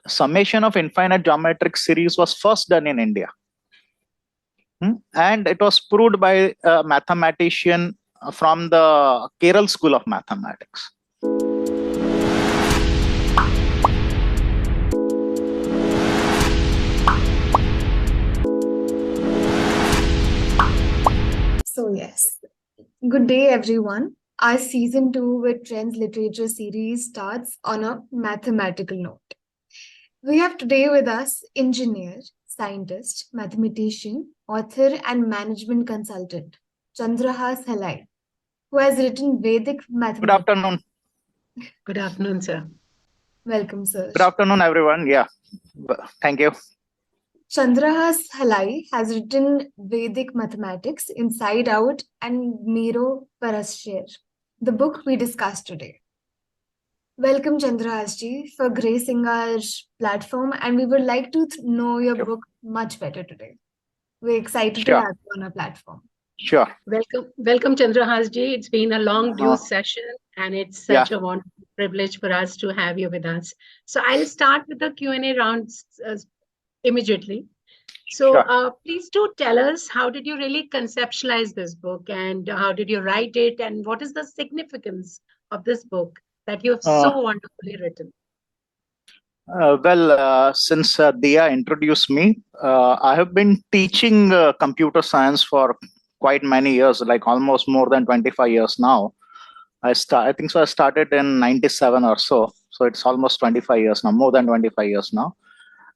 summation of infinite geometric series was first done in India. And it was proved by a mathematician from the Kerala School of Mathematics. So yes, good day everyone. Our season 2 with Trends Literature series starts on a mathematical note. We have today with us engineer, scientist, mathematician, author and management consultant, Chandrahas Halai, who has written Vedic mathematics. Good afternoon. Good afternoon, sir. Welcome, sir. Good afternoon, everyone. Yeah, thank you. Chandrahas Halai has written Vedic Mathematics Inside Out and Meru Prastaar, the book we discussed today. Welcome, Chandrahas ji, for gracing our platform, and we would like to know your book much better today. We're excited to have you on our platform. Sure. Welcome, Chandrahas ji. It's been a long due session, and it's such a wonderful privilege for us to have you with us. So I'll start with the Q&A rounds immediately. So please do tell us, how did you really conceptualize this book, and how did you write it, and what is the significance of this book that you have so wonderfully written? Since Dia introduced me, I have been teaching computer science for quite many years, like almost more than 25 years now. I think so. I started in 97 or so. So it's almost 25 years now, more than 25 years now.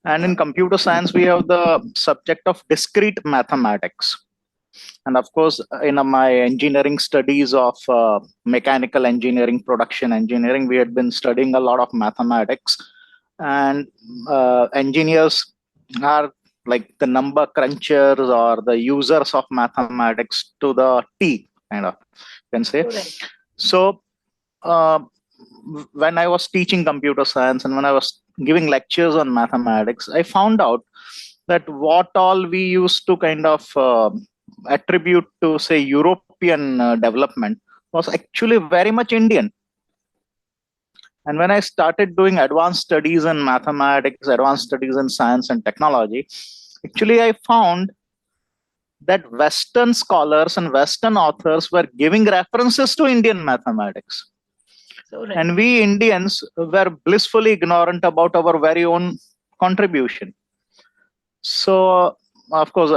And in computer science, we have the subject of discrete mathematics. And of course, in my engineering studies of mechanical engineering, production engineering, we had been studying a lot of mathematics. And engineers are like the number crunchers or the users of mathematics to the T, kind of, you can say. Correct. So when I was teaching computer science and when I was giving lectures on mathematics, I found out that what all we used to kind of attribute to, say, European development was actually very much Indian. And when I started doing advanced studies in mathematics, advanced studies in science and technology, actually I found that Western scholars and Western authors were giving references to Indian mathematics. Right. And we Indians were blissfully ignorant about our very own contribution. So, of course,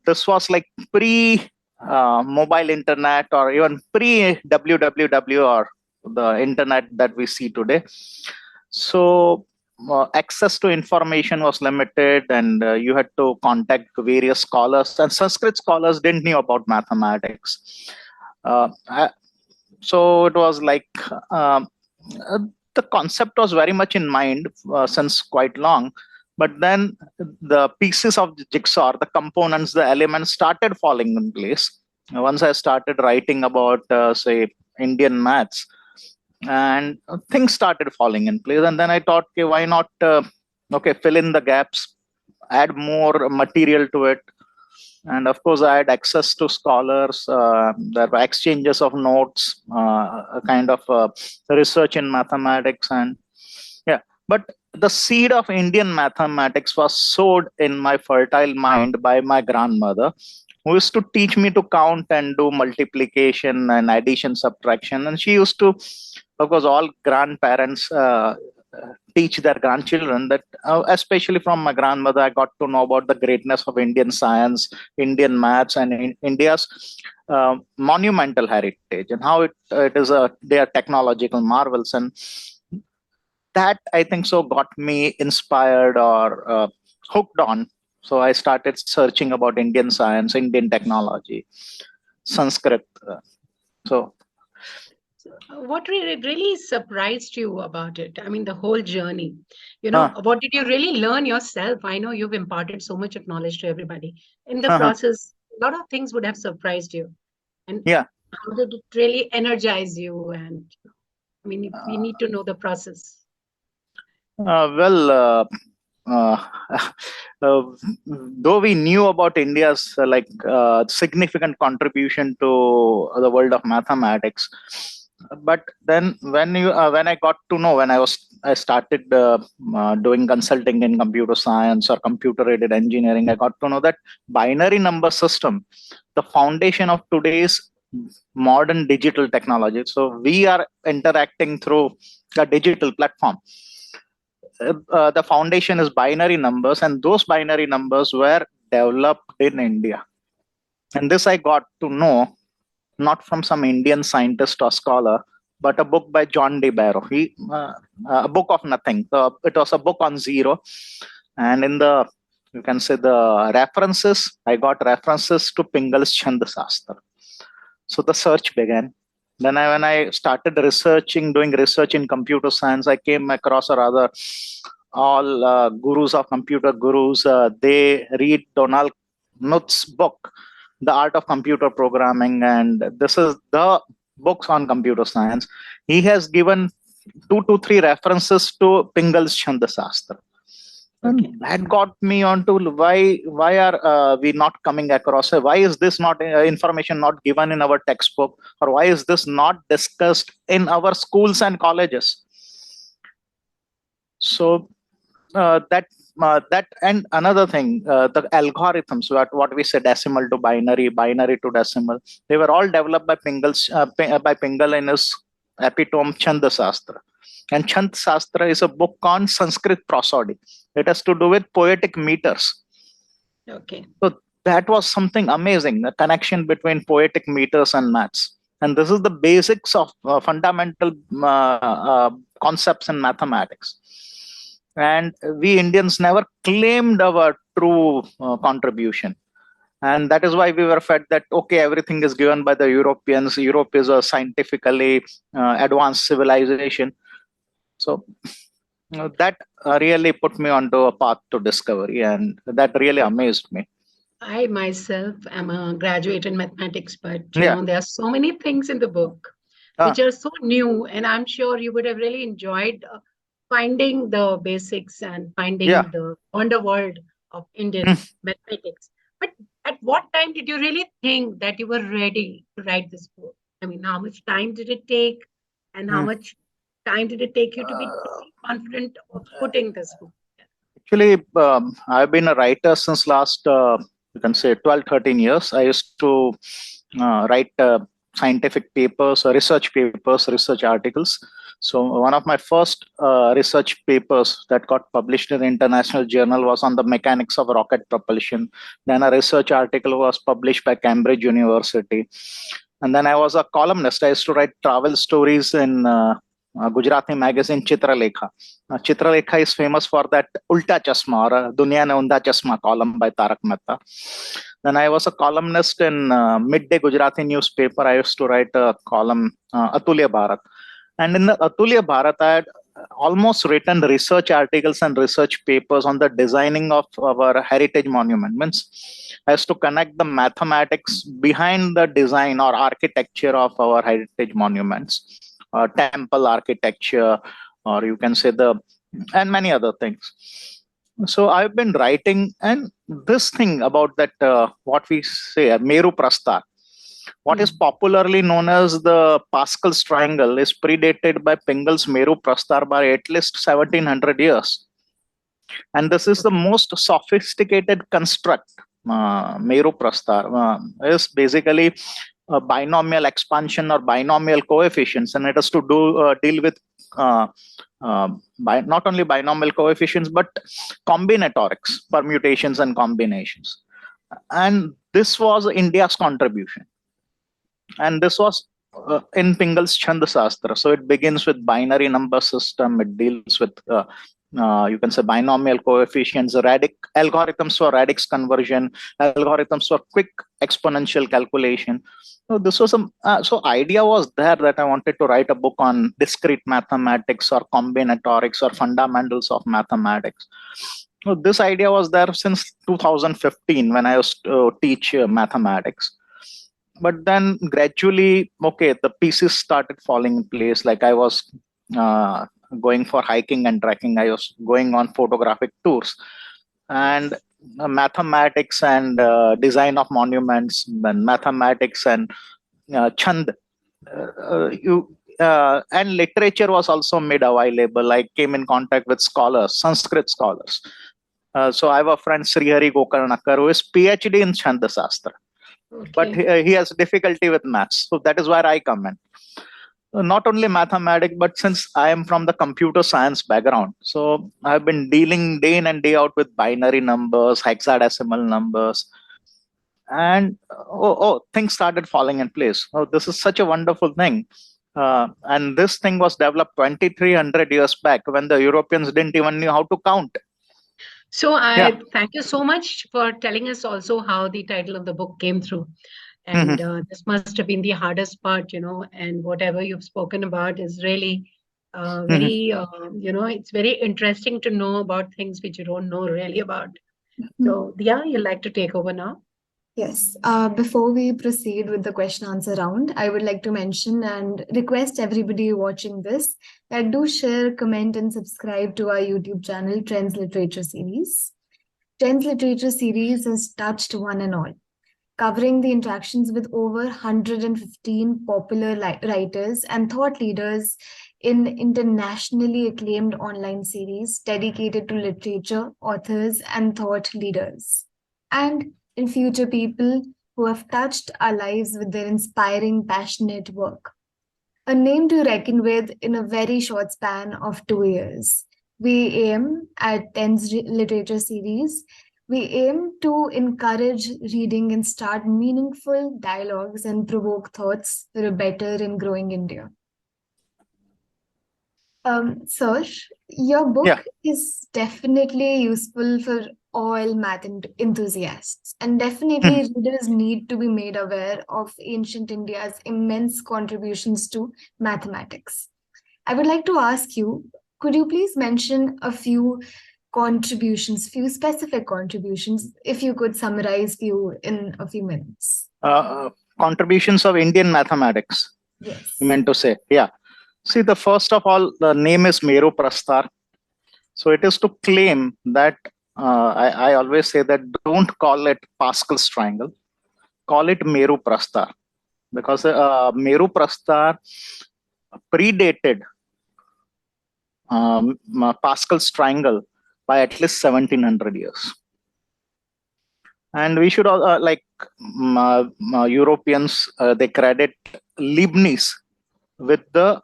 this was like pre-mobile internet or even pre-WWW or the internet that we see today. So access to information was limited, and you had to contact various scholars, and Sanskrit scholars didn't know about mathematics. So it was like the concept was very much in mind since quite long. But then the pieces of the jigsaw, the components, the elements started falling in place. Once I started writing about, say, Indian maths, and things started falling in place. And then I thought, okay, why not, fill in the gaps, add more material to it. And of course, I had access to scholars. There were exchanges of notes, a kind of research in mathematics. And but the seed of Indian mathematics was sowed in my fertile mind by my grandmother, who used to teach me to count and do multiplication and addition, subtraction. And she used to, of course, all grandparents teach their grandchildren that, especially from my grandmother, I got to know about the greatness of Indian science, Indian maths, and India's monumental heritage, and how it is they are technological marvels. And that, I think so, got me inspired or hooked on. So I started searching about Indian science, Indian technology, Sanskrit. What really surprised you about it? I mean, the whole journey. What did you really learn yourself? I know you've imparted so much of knowledge to everybody. In the process, a lot of things would have surprised you. And how did it really energize you? And I mean, we need to know the process. Though we knew about India's significant contribution to the world of mathematics, But then when I got to know, when I started doing consulting in computer science or computer aided engineering, I got to know that binary number system, the foundation of today's modern digital technology. So we are interacting through a digital platform. The foundation is binary numbers, and those binary numbers were developed in India. And this I got to know not from some Indian scientist or scholar, but a book by John D. Barrow. A book of nothing. It was a book on zero, and in the, you can say, the references, I got references to Pingala's Chandrahas. So the search began. Then when I started doing research in computer science, I came across a rather all gurus of computer gurus. They read Donald Knuth's book, The Art of Computer Programming, and this is the books on computer science. He has given 2 to 3 references to Pingala's Chandrahas. Okay. That got me onto why are we not coming across it? Why is this not information not given in our textbook, or why is this not discussed in our schools and colleges? So that and another thing, the algorithms, what we say, decimal to binary, binary to decimal, they were all developed by Pingala in his epitome Chandrahas. And Chandrahas is a book on Sanskrit prosody. It has to do with poetic meters. Okay. So that was something amazing, the connection between poetic meters and maths. And this is the basics of fundamental concepts in mathematics. And we Indians never claimed our true contribution. And that is why we were fed that, okay, everything is given by the Europeans. Europe is a scientifically advanced civilization. So that really put me onto a path to discovery, and that really amazed me. I myself am a graduate in mathematics, but there are so many things in the book which are so new, and I'm sure you would have really enjoyed finding the basics and finding the wonder world of Indian mathematics. But at what time did you really think that you were ready to write this book? I mean, how much time did it take, and how much time did it take you to be confident of putting this book? Actually, I've been a writer since last, you can say, 12, 13 years. I used to write scientific papers, research papers, research articles. So one of my first research papers that got published in the international journal was on the mechanics of rocket propulsion. Then a research article was published by Cambridge University. And then I was a columnist. I used to write travel stories in Gujarati magazine Chitralekha. Chitralekha is famous for that Ulta Chasma, or Duniya Ne Unda Chasma column by Tarak Mehta. Then I was a columnist in Midday Gujarati newspaper. I used to write a column, Atulya Bharat. And in the Atulya Bharat, I had almost written research articles and research papers on the designing of our heritage monument. Means I used to connect the mathematics behind the design or architecture of our heritage monuments. Temple architecture, or you can say and many other things. So I've been writing, and this thing about that, what we say, Meru Prastaar, what is popularly known as the Pascal's triangle, is predated by Pingala's Meru Prastaar by at least 1700 years. And this is the most sophisticated construct. Meru Prastaar is basically a binomial expansion or binomial coefficients, and it has to deal with not only binomial coefficients but combinatorics, permutations and combinations. And this was India's contribution, and this was in Pingala's Chandrahas. So it begins with binary number system. It deals with you can say binomial coefficients, algorithms for radix conversion, algorithms for quick exponential calculation. So this was so idea was there that I wanted to write a book on discrete mathematics or combinatorics or fundamentals of mathematics. So this idea was there since 2015 when I used to teach mathematics. But then gradually, okay, the pieces started falling in place. Like I was going for hiking and trekking. I was going on photographic tours, and mathematics and design of monuments, then mathematics and chand. and literature was also made available. I came in contact with scholars, Sanskrit scholars. So I have a friend, Srihari Gokarnakar, who is PhD in Chandrahas. But he has difficulty with maths. So that is where I come in. Not only mathematics, but since I am from the computer science background, so I've been dealing day in and day out with binary numbers, hexadecimal numbers, and things started falling in place. Oh, this is such a wonderful thing. And this thing was developed 2,300 years back when the Europeans didn't even know how to count. So I thank you so much for telling us also how the title of the book came through. And this must have been the hardest part, and whatever you've spoken about is really very, it's very interesting to know about things which you don't know really about. So, you'd like to take over now? Yes. Before we proceed with the question answer round, I would like to mention and request everybody watching this that do share, comment, and subscribe to our YouTube channel, Trends Literature Series. Trends Literature Series has touched one and all, covering the interactions with over 115 popular writers and thought leaders in internationally acclaimed online series dedicated to literature, authors, and thought leaders. And in future, people who have touched our lives with their inspiring, passionate work. A name to reckon with in a very short span of 2 years. We aim at 10 literature series. We aim to encourage reading and start meaningful dialogues and provoke thoughts for a better and growing India. Sir, your book is definitely useful for all math enthusiasts, and definitely readers need to be made aware of ancient India's immense contributions to mathematics. I would like to ask you, could you please mention a few contributions, few specific contributions, if you could summarize few in a few minutes? Contributions of Indian mathematics. Yes. You meant to say, yeah. See, the first of all, the name is Meru Prastaar. So it is to claim that I always say that don't call it Pascal's triangle, call it Meru Prastaar, because Meru Prastaar predated Pascal's triangle by at least 1700 years. And we should Europeans, they credit Leibniz with the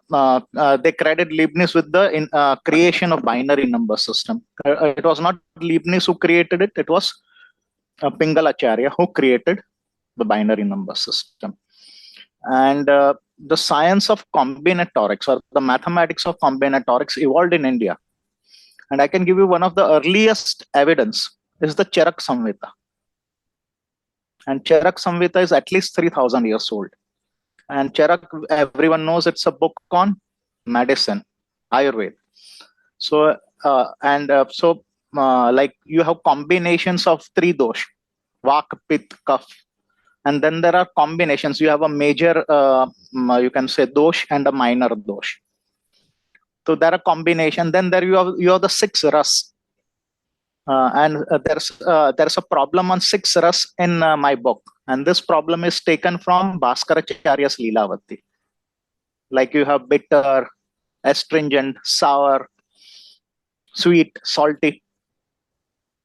creation of binary number system. It was not Leibniz who created it; it was Pingala who created the binary number system. And the science of combinatorics, or the mathematics of combinatorics, evolved in India. And I can give you one of the earliest evidence is the Charak Samhita. And Charak Samhita is at least 3,000 years old. And Charak, everyone knows it's a book on medicine, Ayurveda. So, like you have combinations of 3 dosh, Vak, Pit, Kaf. And then there are combinations. You have a major, you can say, dosh and a minor dosh. So there are combination. Then there you have the 6 ras. There's a problem on 6 ras in my book. And this problem is taken from Bhaskaracharya's Leelavati. Like you have bitter, astringent, sour, sweet, salty.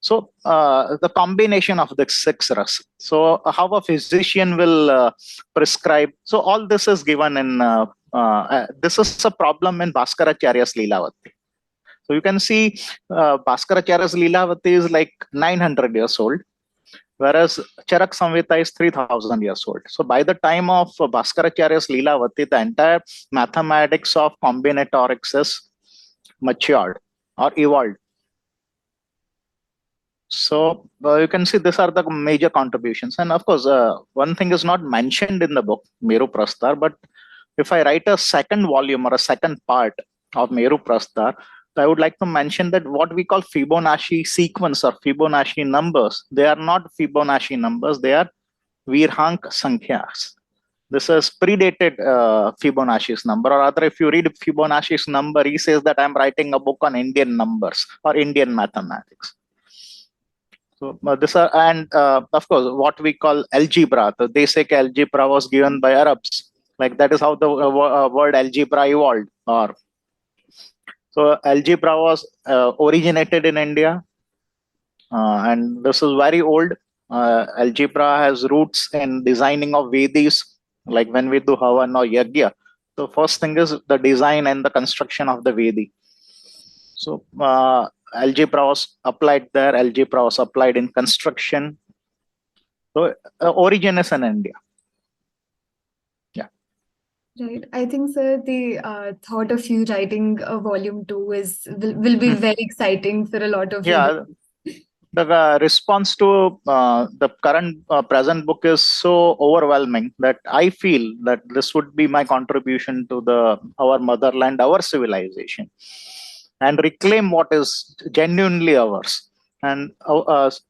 So the combination of the 6 ras. So how a physician will prescribe. So all this is given in, this is a problem in Bhaskaracharya's Leelavati. So you can see Bhaskaracharya's Leelavati is like 900 years old, whereas Charak Samhita is 3,000 years old. So by the time of Bhaskaracharya's Leelavati, the entire mathematics of combinatorics is matured or evolved. So you can see these are the major contributions. And of course, one thing is not mentioned in the book, Meru Prastaar, but if I write a second volume or a second part of Meru Prastaar, I would like to mention that what we call Fibonacci sequence or Fibonacci numbers, they are not Fibonacci numbers, they are Virhank Sankhyas. This is predated Fibonacci's number, or rather, if you read Fibonacci's number, he says that I'm writing a book on Indian numbers or Indian mathematics. So this and of course, what we call algebra, the basic algebra was given by Arabs. Like that is how the word algebra evolved. Or so algebra was originated in India, and this is very old. Algebra has roots in designing of Vedis, like when we do Havan or Yagya. The first thing is the design and the construction of the Vedi. So algebra was applied there. Algebra was applied in construction. So origin is in India. Yeah. Right. I think, sir, the thought of you writing a volume 2 will be very exciting for a lot of Yeah. readers. The response to the current present book is so overwhelming that I feel that this would be my contribution to our motherland, our civilization, and reclaim what is genuinely ours. And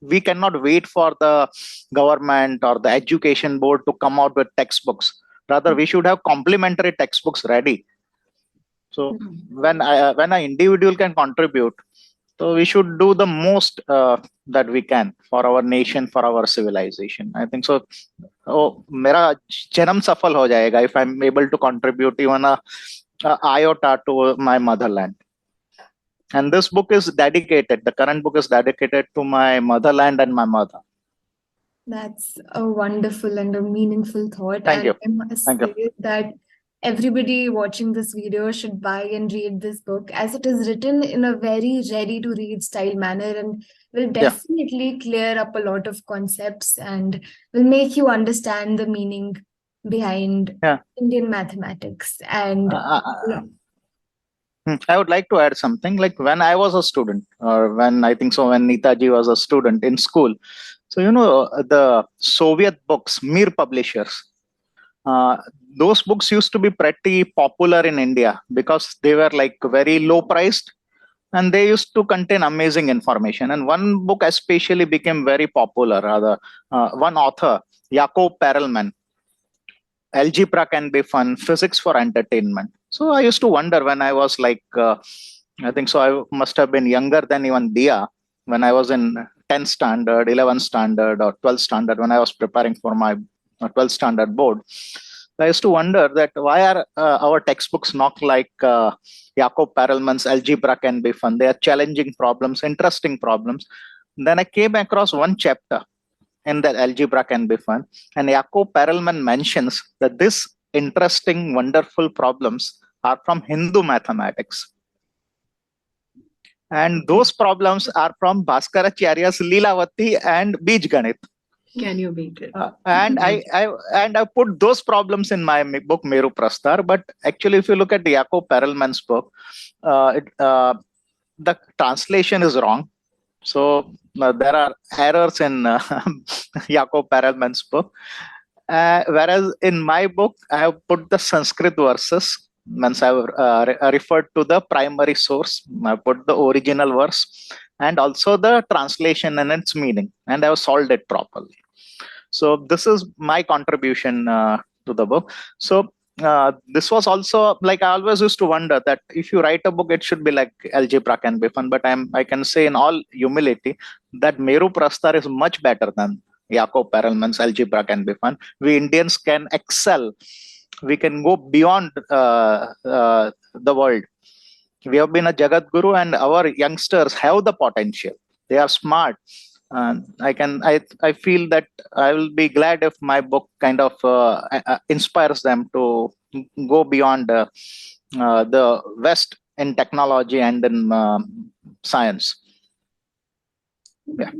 we cannot wait for the government or the education board to come out with textbooks. Rather, we should have complementary textbooks ready. So when an individual can contribute, so we should do the most that we can for our nation, for our civilization. I think so. Oh, मेरा जन्म सफल हो जाएगा if I'm able to contribute even a iota to my motherland. And this book is dedicated. The current book is dedicated to my motherland and my mother. That's a wonderful and a meaningful thought. Thank you. I must say that everybody watching this video should buy and read this book, as it is written in a very ready to read style manner and will definitely clear up a lot of concepts and will make you understand the meaning behind Indian mathematics. And I would like to add something. Like when I was a student, or when Neeta ji was a student in school. So, the Soviet books, Mir publishers, those books used to be pretty popular in India because they were like very low priced and they used to contain amazing information. And one book especially became very popular. One author, Jakob Perelman, Algebra Can Be Fun, Physics for Entertainment. So I used to wonder when I was like, I must have been younger than even Dia when I was in 10th standard, 11th standard, or 12th standard, when I was preparing for my 12th standard board. I used to wonder that why are our textbooks not like Jakob Perelman's Algebra Can Be Fun? They are challenging problems, interesting problems. Then I came across one chapter in that Algebra Can Be Fun, and Jakob Perelman mentions that this interesting, wonderful problems are from Hindu mathematics. And those problems are from Bhaskaracharya's Leelavati and Bij Ganit. Can you beat it? And I put those problems in my book Meru Prastaar. But actually, if you look at Jakob Perelman's book, the translation is wrong. So there are errors in Jakob Perelman's book. Whereas in my book, I have put the Sanskrit verses. Once I referred to the primary source, I put the original verse and also the translation and its meaning, and I have solved it properly. So this is my contribution to the book. So this was also like I always used to wonder that if you write a book, it should be like Algebra Can Be Fun. But I can say in all humility that Meru Prastaar is much better than Jakob Perelman's Algebra Can Be Fun. We Indians can excel. We can go beyond the world. We have been a Jagat Guru, and our youngsters have the potential. They are smart. I feel that I will be glad if my book kind of inspires them to go beyond the West in technology and in science. Yeah.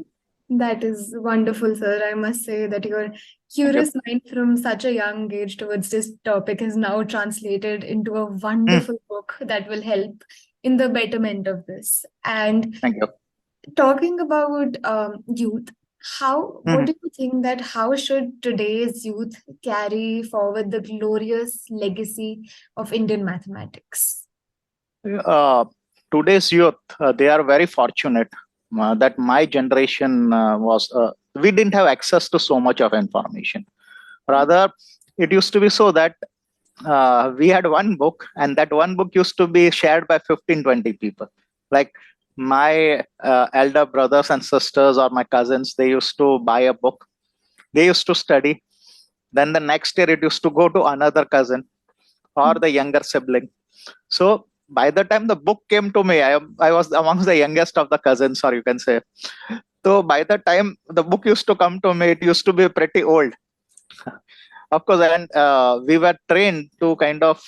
That is wonderful, sir. I must say that your curious mind from such a young age towards this topic is now translated into a wonderful book that will help in the betterment of this. And thank you. Talking about youth, what do you think that how should today's youth carry forward the glorious legacy of Indian mathematics? Today's youth, they are very fortunate that my generation we didn't have access to so much of information. Rather, it used to be so that we had one book, and that one book used to be shared by 15-20 people. Like my elder brothers and sisters or my cousins, they used to buy a book. They used to study. Then the next year it used to go to another cousin or the younger sibling. So by the time the book came to me, I was amongst the youngest of the cousins, or you can say. So by the time the book used to come to me, it used to be pretty old. Of course, and we were trained to kind of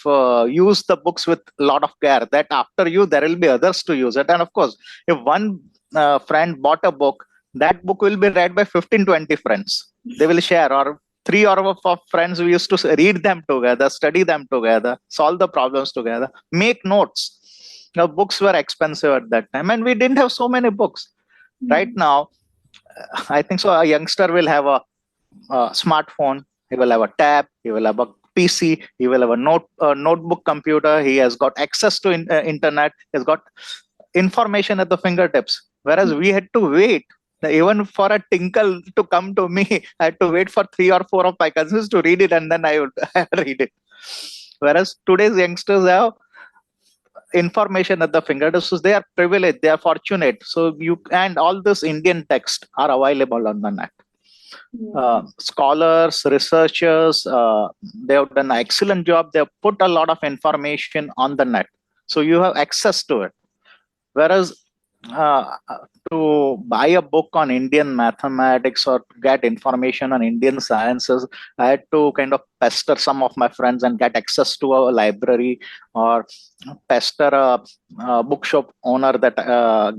use the books with a lot of care, that after you, there will be others to use it. And of course, if one friend bought a book, that book will be read by 15, 20 friends. They will share, or three or four friends, we used to read them together, study them together, solve the problems together, make notes. Now, books were expensive at that time, and we didn't have so many books. Right now, I think so. A youngster will have a smartphone, he will have a tab, he will have a PC, he will have a notebook computer, he has got access to internet, he's got information at the fingertips. Whereas we had to wait, even for a tinkle to come to me, I had to wait for 3 or 4 of my cousins to read it, and then I would read it. Whereas today's youngsters have information at the fingertips, so they are privileged, they are fortunate. So and all this Indian text are available on the net. Scholars, researchers, they have done an excellent job. They have put a lot of information on the net, so you have access to it. Whereas to buy a book on Indian mathematics or get information on Indian sciences, I had to kind of pester some of my friends and get access to a library, or pester a bookshop owner that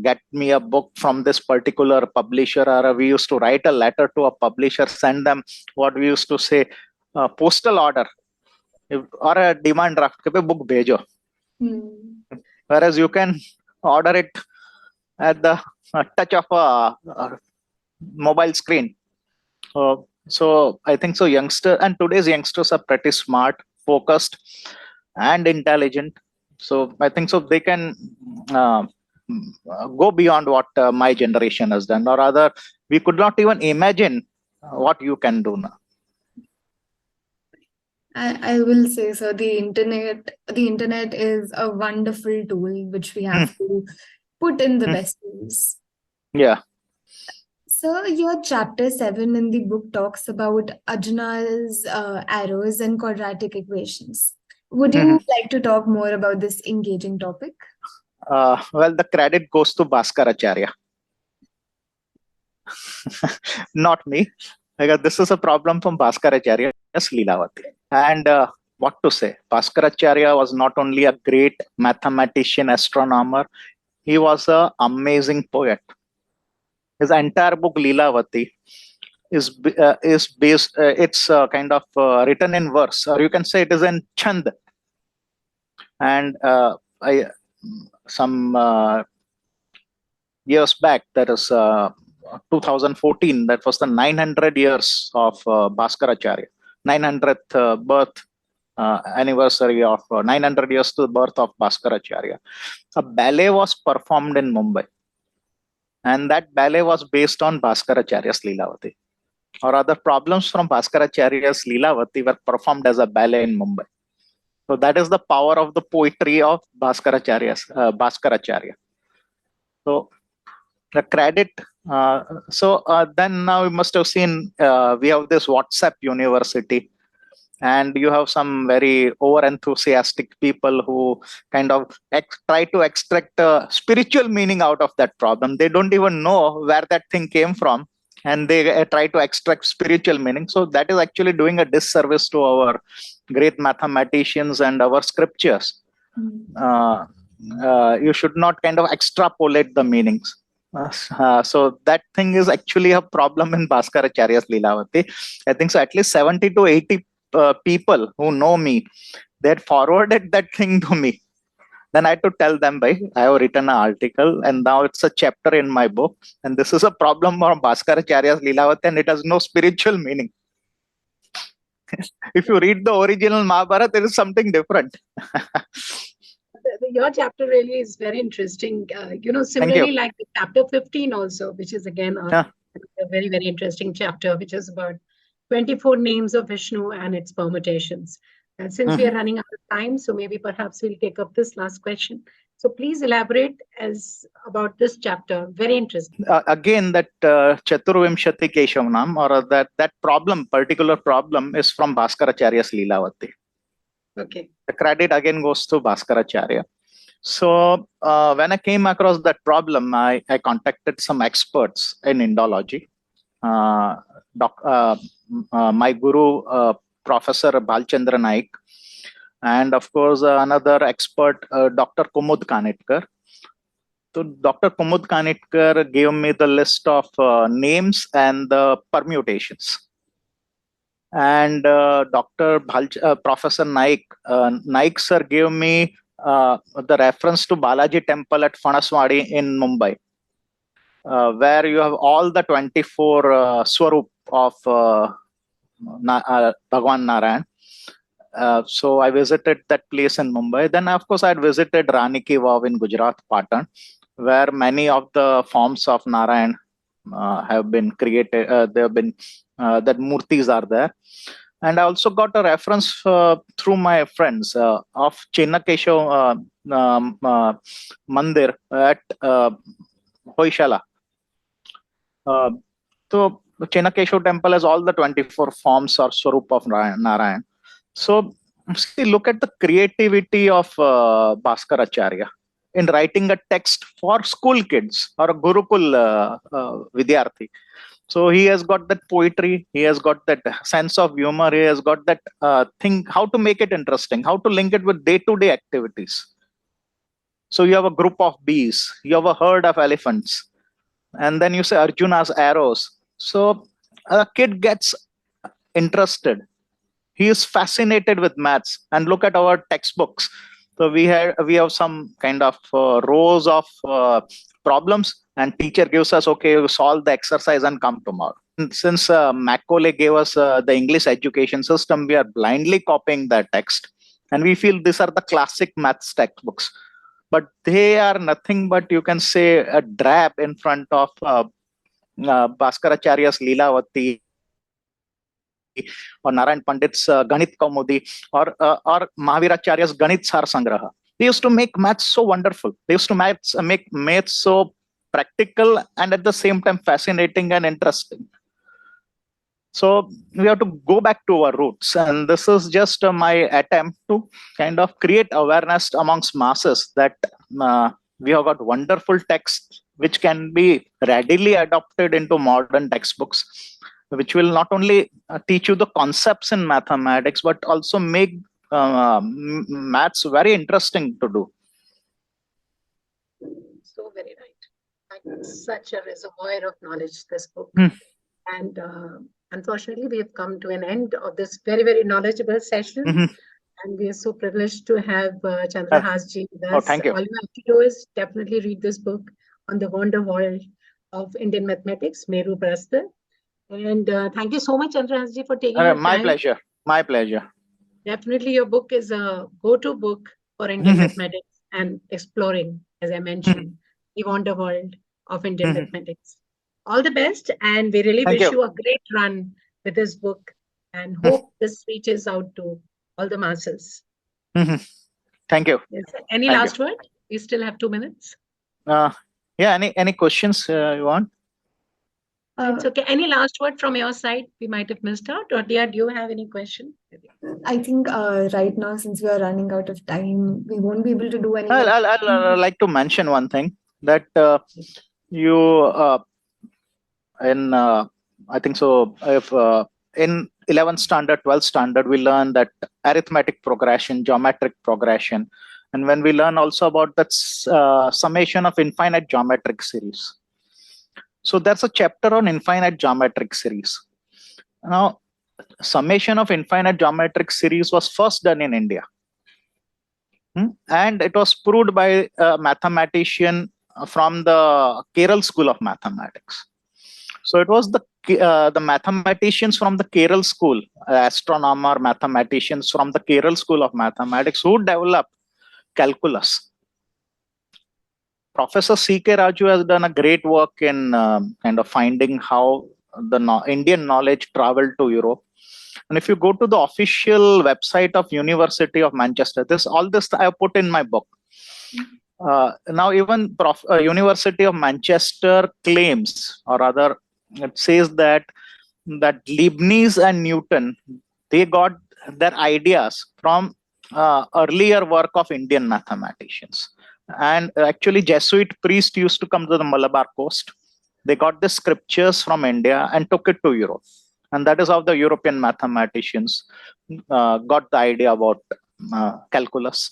get me a book from this particular publisher. Or we used to write a letter to a publisher, send them what we used to say, postal order, or a demand draft, book bhejo. Whereas you can order it at the touch of a mobile screen. So I think so today's youngsters are pretty smart, focused, and intelligent. So I think so they can go beyond what my generation has done, or rather we could not even imagine what you can do now. I will say so. The internet is a wonderful tool which we have to put in the best use. Yeah. So your chapter 7 in the book talks about Arjunas arrows and quadratic equations. Would you like to talk more about this engaging topic? Well, the credit goes to Bhaskaracharya. Not me, because this is a problem from Bhaskaracharya's Leelavati. And what to say, Bhaskaracharya was not only a great mathematician, astronomer, he was an amazing poet. His entire book Leelavati is based, it's kind of written in verse, or you can say it is in chand. And some years back, that is 2014, that was the 900 years of Bhaskaracharya, 900th birth anniversary of 900 years to the birth of Bhaskaracharya. A ballet was performed in Mumbai, and that ballet was based on Bhaskaracharya's Leelavati, or other problems from Bhaskaracharya's Leelavati were performed as a ballet in Mumbai. So that is the power of the poetry of Bhaskaracharya. So the credit. Then now you must have seen we have this WhatsApp University, and you have some very over enthusiastic people who kind of try to extract a spiritual meaning out of that problem. They don't even know where that thing came from, and they try to extract spiritual meaning. So that is actually doing a disservice to our great mathematicians and our scriptures. You should not kind of extrapolate the meanings. So that thing is actually a problem in Bhaskaracharya's Leelavati. I think so at least 70 to 80 people who know me, they had forwarded that thing to me. Then I had to tell them, I have written an article, and now it's a chapter in my book, and this is a problem from Bhaskaracharya's Leelavati, and it has no spiritual meaning. If you read the original Mahabharata, there is something different. Your chapter really is very interesting. Similarly, like the chapter 15 also, which is again a very, very interesting chapter, which is about 24 names of Vishnu and its permutations. And since we are running out of time, so maybe perhaps we'll take up this last question. So please elaborate about this chapter. Very interesting. Again, that Chaturvimshati Keshavanam, or that particular problem is from Bhaskaracharya's Leelavati. Okay. The credit again goes to Bhaskaracharya. So when I came across that problem, I contacted some experts in Indology. My guru, Professor Bhalchandra Naik, and of course another expert, Dr. Kumud Kanitkar. So Dr. Kumud Kanitkar gave me the list of names and the permutations. And Professor Naik sir gave me the reference to Balaji temple at Fanaswadi in Mumbai, where you have all the 24 Swarup of Bhagwan Narayan. So I visited that place in Mumbai. Then, of course, I had visited Rani Ki Vav in Gujarat, Patan, where many of the forms of Narayan have been created. That murtis are there. And I also got a reference through my friends of Chinnakeshav Mandir at Hoyshala. So Chinnakeshav temple has all the 24 forms or Swarup of Narayan. So see, look at the creativity of Bhaskaracharya in writing a text for school kids or a Gurukul Vidyarthi. So he has got that poetry, he has got that sense of humor, he has got that thing, how to make it interesting, how to link it with day-to-day activities. So you have a group of bees, you have a herd of elephants, and then you say Arjunas Arrows. So a kid gets interested. He is fascinated with maths. And look at our textbooks. So we have some kind of rows of problems, and teacher gives us, okay, you solve the exercise and come tomorrow. And since Macaulay gave us the English education system, we are blindly copying that text, and we feel these are the classic maths textbooks, but they are nothing but, you can say, a drab in front of Bhaskaracharya's Leelavati or Narayan Pandit's Ganit Kaumudi or Mahaviracharya's Ganit Sar Sangraha. They used to make maths so wonderful. They used to make maths so practical and at the same time fascinating and interesting. So we have to go back to our roots, and this is just my attempt to kind of create awareness amongst masses that we have got wonderful texts which can be readily adopted into modern textbooks, which will not only teach you the concepts in mathematics, but also make maths very interesting to do. So very right. Such a reservoir of knowledge, this book. And unfortunately, we have come to an end of this very, very knowledgeable session. And we are so privileged to have Chandrahas ji with us. Oh, thank you. All you have to do is definitely read this book on the wonder world of Indian mathematics, Meru Prastaar. And thank you so much, Chandrahas ji, for taking your time. My pleasure. My pleasure. Definitely, your book is a go-to book for Indian mathematics and exploring, as I mentioned, the wonder world of Indian mathematics. All the best, and we really wish you a great run with this book, and hope this reaches out to all the masses. Thank you. Yes. Any last word? We still have 2 minutes. Yeah. Any questions you want? It's okay. Any last word from your side? We might have missed out. Or Dia, do you have any question? I think right now, since we are running out of time, we won't be able to do any. I'll like to mention one thing that I think so. If in 11th standard, 12th standard, we learn that arithmetic progression, geometric progression, and when we learn also about that summation of infinite geometric series. So there's a chapter on infinite geometric series. Now, summation of infinite geometric series was first done in India. And it was proved by a mathematician from the Kerala School of Mathematics. So it was the mathematicians from the Kerala School, astronomer mathematicians from the Kerala School of Mathematics who developed calculus. Professor C.K. Raju has done a great work in kind of finding how the Indian knowledge traveled to Europe. And if you go to the official website of University of Manchester, all this I have put in my book. Now even University of Manchester claims, or rather it says that Leibniz and Newton, they got their ideas from earlier work of Indian mathematicians. And actually Jesuit priests used to come to the Malabar coast. They got the scriptures from India and took it to Europe. And that is how the European mathematicians got the idea about calculus.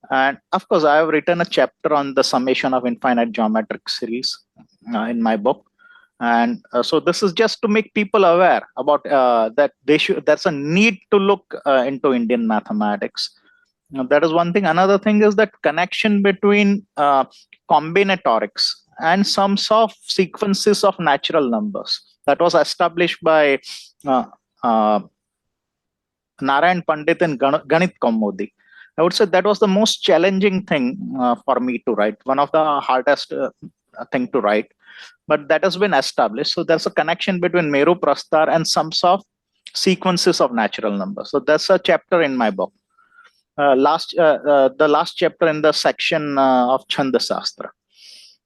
And of course, I have written a chapter on the summation of infinite geometric series in my book. And so this is just to make people aware about that there's a need to look into Indian mathematics. That is one thing. Another thing is that connection between combinatorics and sums of sequences of natural numbers that was established by Narayan Pandit and Ganit Kaumudi. I would say that was the most challenging thing for me to write, one of the hardest thing to write, but that has been established. So there's a connection between Meru Prastaar and sums of sequences of natural numbers. So that's a chapter in my book. The last chapter in the section of Chandrahas.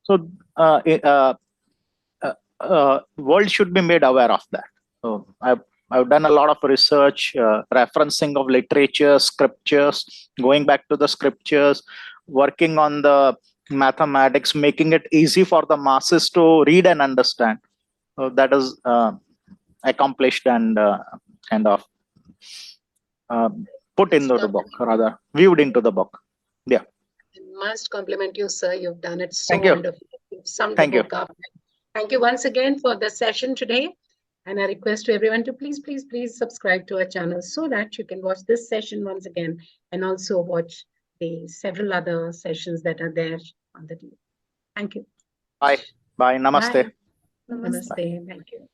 So world should be made aware of that. So I've done a lot of research, referencing of literature, scriptures, going back to the scriptures, working on the mathematics, making it easy for the masses to read and understand. So that is accomplished and kind of put into the book, rather viewed into the book. Yeah. I must compliment you, sir. You've done it so Thank you. wonderfully. You've summed Thank the you. book up. Thank you once again for the session today. And I request to everyone to please subscribe to our channel so that you can watch this session once again and also watch the several other sessions that are there on the TV. Thank you. Bye. Bye. Namaste. Bye. Namaste. Thank you.